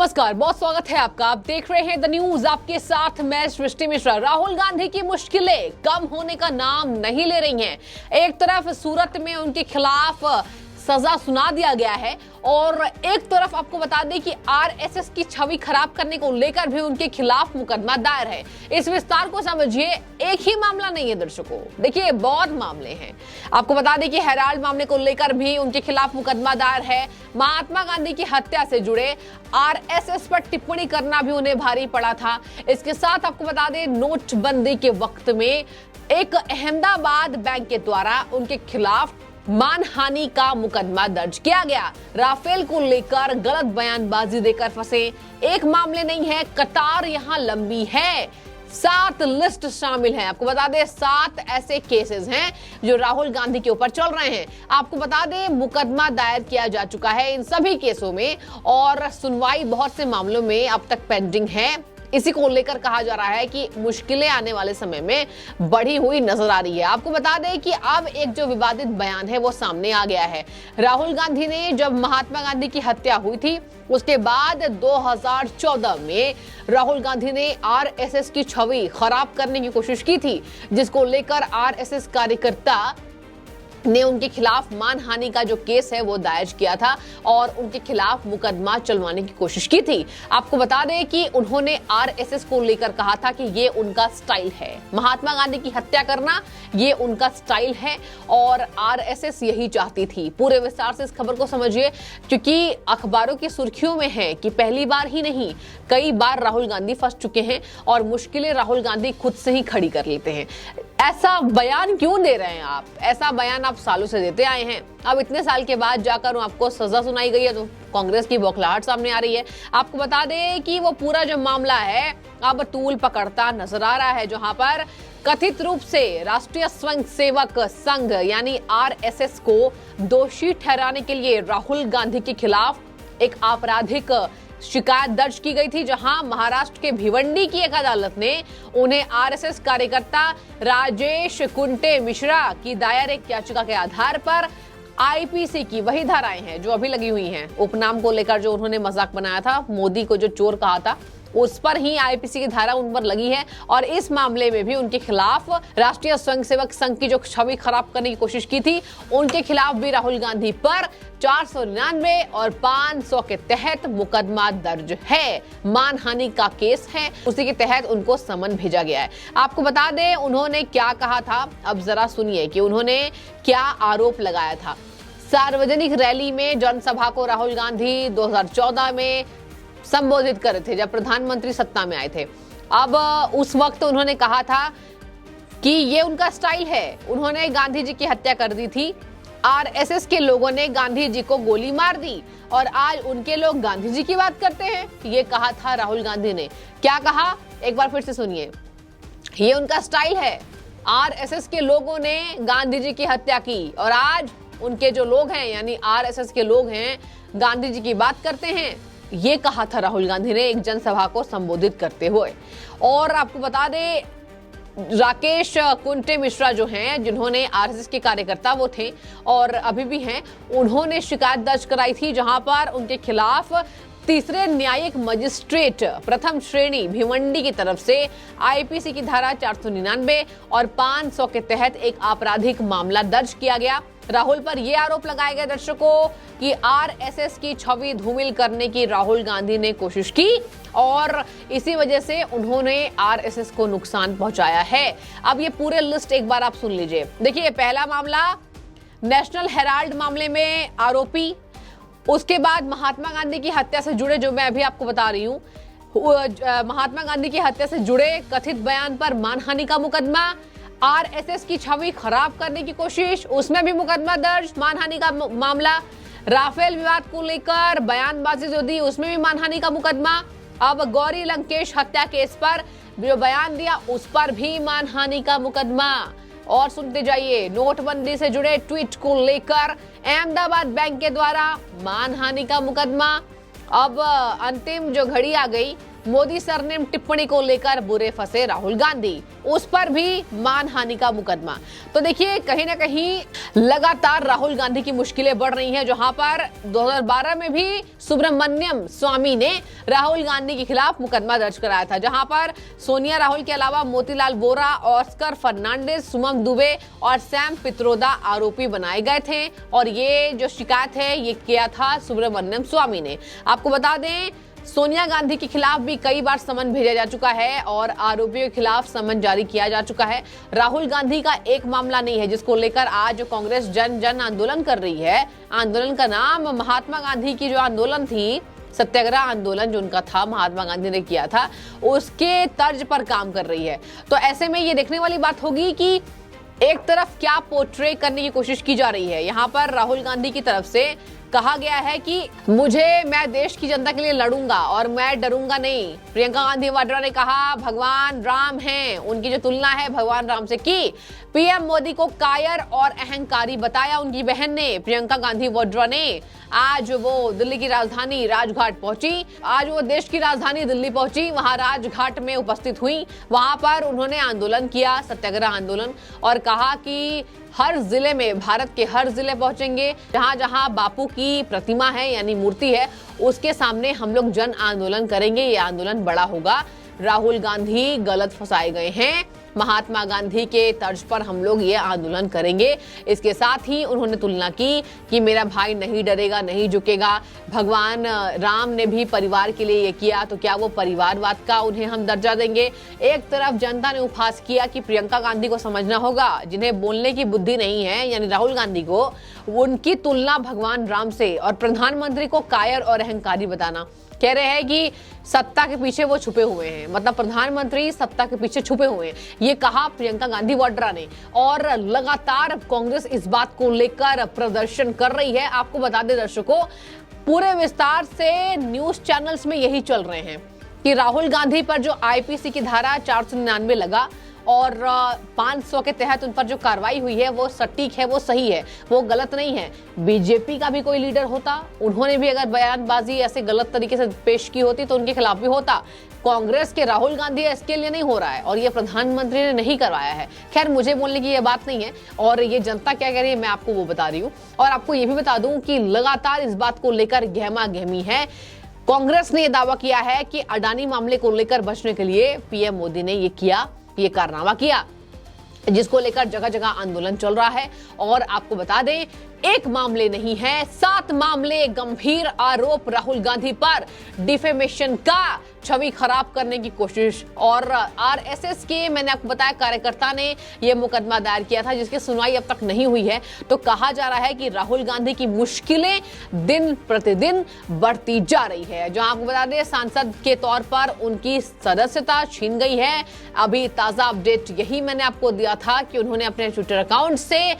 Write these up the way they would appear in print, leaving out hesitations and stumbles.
नमस्कार, बहुत स्वागत है आपका। आप देख रहे हैं द न्यूज, आपके साथ मैं सृष्टि मिश्रा। राहुल गांधी की मुश्किलें कम होने का नाम नहीं ले रही हैं। एक तरफ सूरत में उनके खिलाफ सजा सुना दिया गया है और एक तरफ आपको बता दें कि आरएसएस की छवि खराब करने को लेकर भी उनके खिलाफ मुकदमा दायर है। इस विस्तार को समझिए, एक ही मामला नहीं है दर्शकों, देखिए बहुत मामले हैं। आपको बता दें कि हेराल्ड मामले को लेकर भी उनके खिलाफ मुकदमा दायर है। महात्मा गांधी की हत्या से जुड़े आरएसएस पर टिप्पणी करना भी उन्हें भारी पड़ा था। इसके साथ आपको बता दें, नोटबंदी के वक्त में एक अहमदाबाद बैंक के द्वारा उनके खिलाफ मानहानि का मुकदमा दर्ज किया गया। राफेल को लेकर गलत बयानबाजी देकर फंसे एक मामले नहीं है, कतार यहां लंबी है। 7 लिस्ट शामिल है। आपको बता दें 7 ऐसे केसेस हैं जो राहुल गांधी के ऊपर चल रहे हैं। आपको बता दें मुकदमा दायर किया जा चुका है इन सभी केसों में और सुनवाई बहुत से मामलों में अब तक पेंडिंग है। इसी को लेकर कहा जा रहा है कि मुश्किलें आने वाले समय में बढ़ी हुई नजर आ रही है। आपको बता दें कि अब एक जो विवादित बयान है वो सामने आ गया है। राहुल गांधी ने जब महात्मा गांधी की हत्या हुई थी उसके बाद 2014 में राहुल गांधी ने आरएसएस की छवि खराब करने की कोशिश की थी, जिसको लेकर आरएसएस कार्यकर्ता ने उनके खिलाफ मानहानि का जो केस है वो दायर किया था और उनके खिलाफ मुकदमा चलवाने की कोशिश की थी। आपको बता दें कि उन्होंने आरएसएस को लेकर कहा था कि ये उनका स्टाइल है, महात्मा गांधी की हत्या करना ये उनका स्टाइल है और आरएसएस यही चाहती थी। पूरे विस्तार से इस खबर को समझिए, क्योंकि अखबारों की सुर्खियों में है कि पहली बार ही नहीं कई बार राहुल गांधी फंस चुके हैं और मुश्किलें राहुल गांधी खुद से ही खड़ी कर लेते हैं। ऐसा बयान क्यों दे रहे हैं आप? ऐसा बयान आप सालों से देते आए हैं। अब इतने साल के बाद जाकर आपको सजा सुनाई गई है तो कांग्रेस की बौखलाहट सामने आ रही है। आपको बता दें कि वो पूरा जो मामला है अब तूल पकड़ता नजर आ रहा है, जहां पर कथित रूप से राष्ट्रीय स्वयंसेवक संघ यानी आरएसएस को दोषी ठहराने के लिए राहुल गांधी के खिलाफ एक आपराधिक शिकायत दर्ज की गई थी, जहां महाराष्ट्र के भिवंडी की एक अदालत ने उन्हें आरएसएस कार्यकर्ता राजेश कुंटे मिश्रा की दायर एक याचिका के आधार पर आईपीसी की वही धाराएं हैं जो अभी लगी हुई हैं। उपनाम को लेकर जो उन्होंने मजाक बनाया था, मोदी को जो चोर कहा था, उस पर ही आईपीसी की धारा उन पर लगी है और इस मामले में भी उनके खिलाफ राष्ट्रीय स्वयंसेवक संघ की जो छवि खराब करने की कोशिश की थी उनके खिलाफ भी राहुल गांधी पर 499 और 500 के तहत मुकदमा दर्ज है। मानहानि का केस है, उसी के तहत उनको समन भेजा गया है। आपको बता दें उन्होंने क्या कहा था, अब जरा सुनिए कि उन्होंने क्या आरोप लगाया था। सार्वजनिक रैली में जनसभा को राहुल गांधी 2014 में संबोधित कर रहे थे जब प्रधानमंत्री सत्ता में आए थे। अब उस वक्त उन्होंने कहा था कि ये उनका स्टाइल है। उन्होंने गांधी जी की हत्या कर दी थी, आरएसएस के लोगों ने गांधी जी को गोली मार दी और आज उनके लोग गांधी जी की बात करते हैं। ये कहा था राहुल गांधी ने। क्या कहा, एक बार फिर से सुनिए। ये उनका स्टाइल है, आरएसएस के लोगों ने गांधी जी की हत्या की और आज उनके जो लोग हैं यानी आरएसएस के लोग हैं गांधी जी की बात करते हैं। ये कहा था राहुल गांधी ने एक जनसभा को संबोधित करते हुए। और आपको बता दें राकेश कुंटे मिश्रा जो हैं, जिन्होंने आरएसएस के कार्यकर्ता वो थे और अभी भी हैं, उन्होंने शिकायत दर्ज कराई थी जहां पर उनके खिलाफ तीसरे न्यायिक मजिस्ट्रेट प्रथम श्रेणी भिवंडी की तरफ से आईपीसी की धारा 499 और 500 के तहत एक आपराधिक मामला दर्ज किया गया। राहुल पर यह आरोप लगाया गया दर्शकों कि आरएसएस की छवि धूमिल करने की राहुल गांधी ने कोशिश की और इसी वजह से उन्होंने आरएसएस को नुकसान पहुंचाया है। अब ये पूरे लिस्ट एक बार आप सुन लीजिए। देखिए, पहला मामला नेशनल हेराल्ड मामले में आरोपी, उसके बाद महात्मा गांधी की हत्या से जुड़े, जो मैं अभी आपको बता रही हूँ, महात्मा गांधी की हत्या से जुड़े कथित बयान पर मानहानि का मुकदमा, आरएसएस की छवि खराब करने की कोशिश, उसमें भी मुकदमा दर्ज, मानहानि का मामला, राफेल विवाद को लेकर बयानबाजी जो दी उसमें भी मानहानि का मुकदमा, अब गौरी लंकेश हत्या केस पर जो बयान दिया उस पर भी मानहानि का मुकदमा। और सुनते जाइए, नोटबंदी से जुड़े ट्वीट को लेकर अहमदाबाद बैंक के द्वारा मानहानि का मुकदमा। अब अंतिम जो घड़ी आ गई मोदी सरनेम टिप्पणी को लेकर बुरे फंसे राहुल गांधी, उस पर भी मानहानि का मुकदमा। तो देखिए कहीं ना कहीं लगातार राहुल गांधी की मुश्किलें बढ़ रही हैं, जहां पर 2012 में भी सुब्रमण्यम स्वामी ने राहुल गांधी के खिलाफ मुकदमा दर्ज कराया था, जहां पर सोनिया राहुल के अलावा मोतीलाल वोरा, ऑस्कर फर्नांडिस, सुमन दुबे और सैम पित्रोदा आरोपी बनाए गए थे। और ये जो शिकायत है ये किया था सुब्रमण्यम स्वामी ने। आपको बता दें सोनिया गांधी के खिलाफ भी कई बार समन भेजा जा चुका है और आरोपियों के खिलाफ समन जारी किया जा चुका है। राहुल गांधी का एक मामला नहीं है जिसको लेकर आज कांग्रेस जन आंदोलन कर रही है। आंदोलन का नाम महात्मा गांधी की जो आंदोलन थी, सत्याग्रह आंदोलन जो उनका था, महात्मा गांधी ने किया था, उसके तर्ज पर काम कर रही है। तो ऐसे में ये देखने वाली बात होगी कि एक तरफ क्या पोर्ट्रे करने की कोशिश की जा रही है। यहाँ पर राहुल गांधी की तरफ से कहा गया है कि मैं देश की जनता के लिए लड़ूंगा और मैं डरूंगा नहीं। प्रियंका गांधी वाड्रा ने कहा भगवान राम हैं, उनकी जो तुलना है भगवान राम से की। पीएम मोदी को कायर और अहंकारी बताया उनकी बहन ने, प्रियंका गांधी वाड्रा ने। आज वो दिल्ली की राजधानी राजघाट पहुंची, आज वो देश की राजधानी दिल्ली पहुंची, वहां राजघाट में उपस्थित हुई। वहां पर उन्होंने आंदोलन किया, सत्याग्रह आंदोलन, और कहा कि हर जिले में, भारत के हर जिले पहुंचेंगे जहां जहां बापू की प्रतिमा है यानी मूर्ति है, उसके सामने हम लोग जन आंदोलन करेंगे। ये आंदोलन बड़ा होगा। राहुल गांधी गलत फंसाए गए हैं, महात्मा गांधी के तर्ज पर हम लोग ये आंदोलन करेंगे। इसके साथ ही उन्होंने तुलना की कि मेरा भाई नहीं डरेगा, नहीं झुकेगा। भगवान राम ने भी परिवार के लिए ये किया, तो क्या वो परिवारवाद का उन्हें हम दर्जा देंगे? एक तरफ जनता ने उपहास किया कि प्रियंका गांधी को समझना होगा, जिन्हें बोलने की बुद्धि नहीं है, यानी राहुल गांधी को, उनकी तुलना भगवान राम से, और प्रधानमंत्री को कायर और अहंकारी बताना। कह रहे हैं कि सत्ता के पीछे वो छुपे हुए हैं, मतलब प्रधानमंत्री सत्ता के पीछे छुपे हुए हैं, ये कहा प्रियंका गांधी वाड्रा ने। और लगातार कांग्रेस इस बात को लेकर प्रदर्शन कर रही है। आपको बता दें दर्शकों, पूरे विस्तार से न्यूज चैनल्स में यही चल रहे हैं कि राहुल गांधी पर जो आईपीसी की धारा 499 लगा और 500 के तहत उन पर जो कार्रवाई हुई है वो सटीक है, वो सही है, वो गलत नहीं है। बीजेपी का भी कोई लीडर होता, उन्होंने भी अगर बयानबाजी ऐसे गलत तरीके से पेश की होती तो उनके खिलाफ भी होता। कांग्रेस के राहुल गांधी इसके लिए नहीं हो रहा है और ये प्रधानमंत्री ने नहीं करवाया है। खैर, मुझे बोलने की ये बात नहीं है, और ये जनता क्या कह रही है मैं आपको वो बता रही हूँ। और आपको ये भी बता दूं कि लगातार इस बात को लेकर गहमा गहमी है। कांग्रेस ने यह दावा किया है कि अडानी मामले को लेकर बचने के लिए पीएम मोदी ने ये कारनामा किया, जिसको लेकर जगह जगह आंदोलन चल रहा है। और आपको बता दें, एक मामले नहीं है, 7 मामले, गंभीर आरोप राहुल गांधी पर, डिफेमेशन का, छवि खराब करने की कोशिश। और आरएसएस के, मैंने आपको बताया, कार्यकर्ता ने यह मुकदमा दायर किया था जिसकी सुनवाई अब तक नहीं हुई है। तो कहा जा रहा है कि राहुल गांधी की मुश्किलें दिन प्रतिदिन बढ़ती जा रही है। जहां आपको बता दें सांसद के तौर पर उनकी सदस्यता छीन गई है। अभी ताजा अपडेट यही मैंने आपको दिया था कि उन्होंने अपने ट्विटर अकाउंट से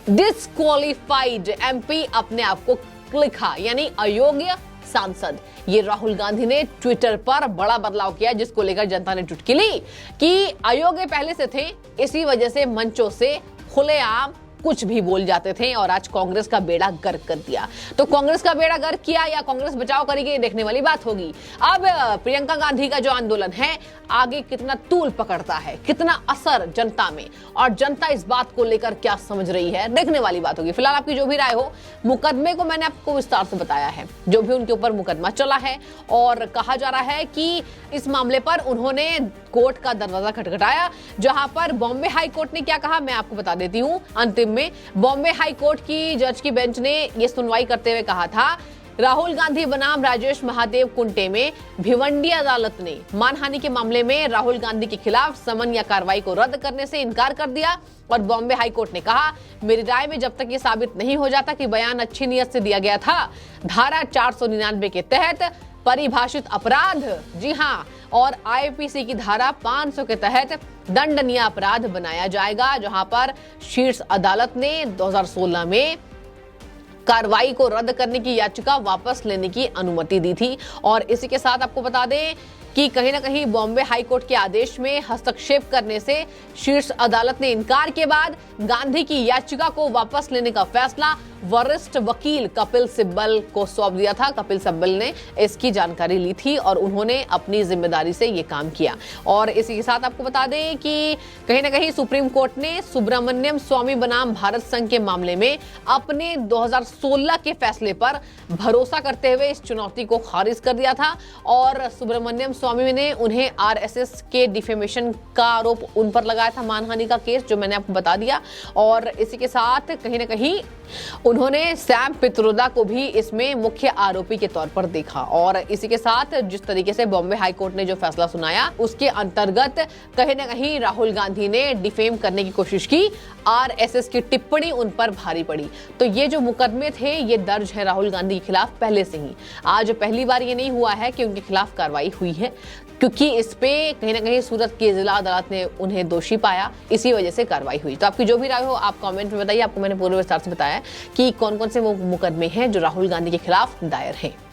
डिस्क्वालिफाइड एमपी अपने आप को लिखा, यानी अयोग्य सांसद। ये राहुल गांधी ने ट्विटर पर बड़ा बदलाव किया, जिसको लेकर जनता ने चुटकी ली कि अयोग्य पहले से थे, इसी वजह से मंचों से खुलेआम कुछ भी बोल जाते थे और आज कांग्रेस का बेड़ा गर्क कर दिया। तो कांग्रेस का बेड़ा गर्क किया या कांग्रेस बचाव करेगी, ये देखने वाली बात होगी। अब प्रियंका गांधी का जो आंदोलन है आगे कितना तूल पकड़ता है, कितना असर जनता में, और जनता इस बात को लेकर क्या समझ रही है, देखने वाली बात होगी। फिलहाल आपकी जो भी राय हो, मुकदमे को मैंने आपको विस्तार से बताया है, जो भी उनके ऊपर मुकदमा चला है। और कहा जा रहा है कि इस मामले पर उन्होंने कोर्ट का दरवाजा खटखटाया, जहां पर बॉम्बे हाई कोर्ट ने क्या कहा मैं आपको बता देती हूँ। अंतिम में बॉम्बे हाई कोर्ट की जज की बेंच ने यह सुनवाई करते हुए कहा था, राहुल गांधी बनाम राजेश महादेव कुंटे में भिवंडी अदालत ने मानहानि के मामले में राहुल गांधी के खिलाफ समन या कार्रवाई को रद्द करने से इनकार कर दिया। और बॉम्बे हाई कोर्ट ने कहा, मेरी राय में जब तक ये साबित नहीं हो जाता कि बयान अच्छी नीयत से दिया गया था, धारा 499 के तहत परिभाषित अपराध, जी हां, और आईपीसी की धारा 500 के तहत दंडनीय अपराध बनाया जाएगा। जहां पर शीर्ष अदालत ने 2016 में कार्रवाई को रद्द करने की याचिका वापस लेने की अनुमति दी थी। और इसी के साथ आपको बता दें कि कहीं ना कहीं बॉम्बे हाईकोर्ट के आदेश में हस्तक्षेप करने से शीर्ष अदालत ने इनकार के बाद गांधी की याचिका को वापस लेने का फैसला वरिष्ठ वकील कपिल सिब्बल को सौंप दिया था। कपिल सिब्बल ने इसकी जानकारी ली थी और उन्होंने अपनी जिम्मेदारी से ये काम किया। और इसी के साथ आपको बता दें कि कहीं ना कहीं सुप्रीम कोर्ट ने सुब्रमण्यम स्वामी बनाम भारत संघ के मामले में अपने 2016 के फैसले पर भरोसा करते हुए इस चुनौती को खारिज कर दिया था और सुब्रमण्यम स्वामी ने उन्हें आरएसएस के डिफेमेशन का आरोप उन पर लगाया था, मानहानि का केस, जो मैंने आपको बता दिया। और इसी के साथ कहीं ना कहीं उन्होंने सैम पित्रोदा को भी इसमें मुख्य आरोपी के तौर पर देखा। और इसी के साथ जिस तरीके से बॉम्बे हाईकोर्ट ने जो फैसला सुनाया उसके अंतर्गत कहीं ना कहीं राहुल गांधी ने डिफेम करने की कोशिश की, आरएसएस की टिप्पणी उन पर भारी पड़ी। तो ये जो मुकदमे थे ये दर्ज है राहुल गांधी के खिलाफ पहले से ही। आज पहली बार ये नहीं हुआ है कि उनके खिलाफ कार्रवाई हुई है, क्योंकि इस पे कहीं ना कहीं सूरत की जिला अदालत ने उन्हें दोषी पाया, इसी वजह से कार्रवाई हुई। तो आपकी जो भी राय हो आप कमेंट में बताइए। आपको मैंने पूरे विस्तार से बताया कि कौन कौन से वो मुकदमे हैं जो राहुल गांधी के खिलाफ दायर हैं।